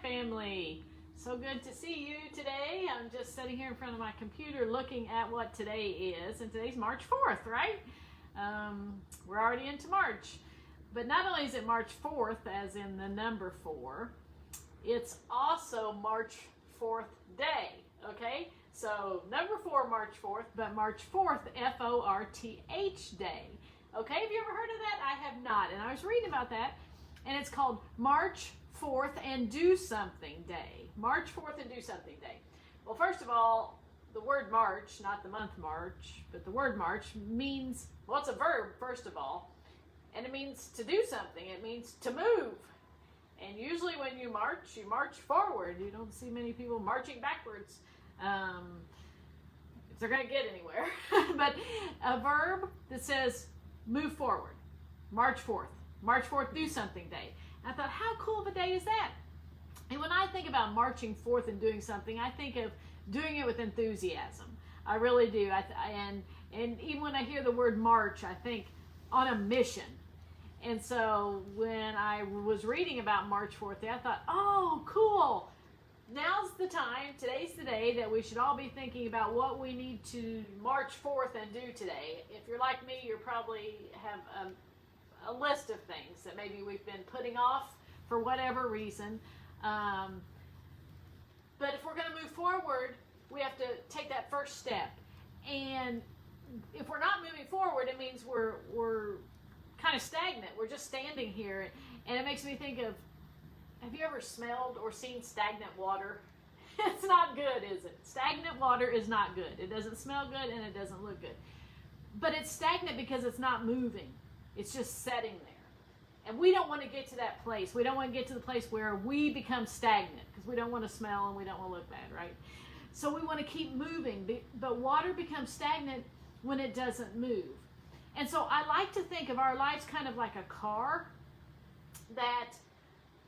family. So good to see you today. I'm just sitting here in front of my computer looking at what today is, and today's March 4th, right? We're already into March. But not only is it March 4th, as in the number 4, it's also March 4th day, okay? So number 4, March 4th, but March 4th, F-O-R-T-H day. Okay, have you ever heard of that? I have not, and I was reading about that, and it's called March 4th and Do Something Day. March 4th and Do Something Day. Well, first of all, the word March, not the month March, but the word March means, well, it's a verb, first of all, and it means to do something. It means to move. And usually when you march forward. You don't see many people marching backwards if they're going to get anywhere. But a verb that says move forward. March 4th. March 4th, do something day. I thought, how cool of a day is that? And when I think about marching forth and doing something, I think of doing it with enthusiasm. I really do. And even when I hear the word march, I think on a mission. And so when I was reading about March 4th, I thought, oh, cool. Now's the time, today's the day that we should all be thinking about what we need to march forth and do today. If you're like me, you probably have a list of things that maybe we've been putting off for whatever reason. But if we're going to move forward, we have to take that first step. And if we're not moving forward, it means we're kind of stagnant. We're just standing here. And it makes me think of, have you ever smelled or seen stagnant water? It's not good, is it? Stagnant water is not good. It doesn't smell good and it doesn't look good. But it's stagnant because it's not moving. It's just sitting there. And we don't want to get to that place. We don't want to get to the place where we become stagnant because we don't want to smell and we don't want to look bad, right? So we want to keep moving. But water becomes stagnant when it doesn't move. And so I like to think of our lives kind of like a car, that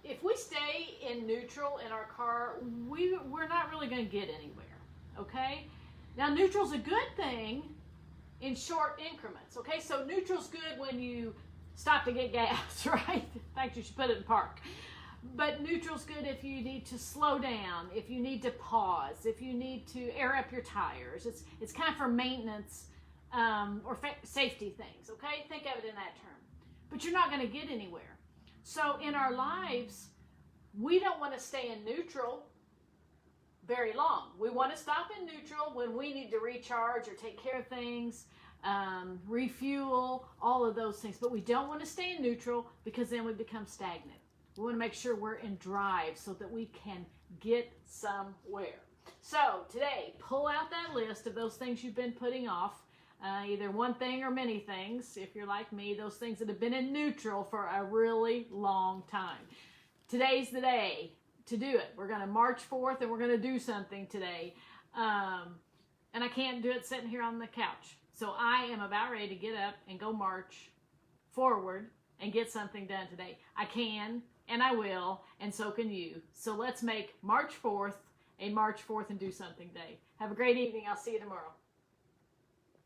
if we stay in neutral in our car, we're not really going to get anywhere, okay? Now, neutral's a good thing in short increments, okay? So neutral's good when you stop to get gas, right? In fact, you should put it in park. But neutral's good if you need to slow down, if you need to pause, if you need to air up your tires. It's kind of for maintenance or safety things, okay? Think of it in that term. But you're not going to get anywhere. So in our lives, we don't want to stay in neutral very long. We want to stop in neutral when we need to recharge or take care of things, refuel, all of those things. But we don't want to stay in neutral because then we become stagnant. We want to make sure we're in drive so that we can get somewhere. So today, pull out that list of those things you've been putting off. Either one thing or many things, if you're like me, those things that have been in neutral for a really long time. Today's the day to do it. We're going to march forth and we're going to do something today. And I can't do it sitting here on the couch. So I am about ready to get up and go march forward and get something done today. I can and I will, and so can you. So let's make March 4th a March 4th and Do Something day. Have a great evening. I'll see you tomorrow.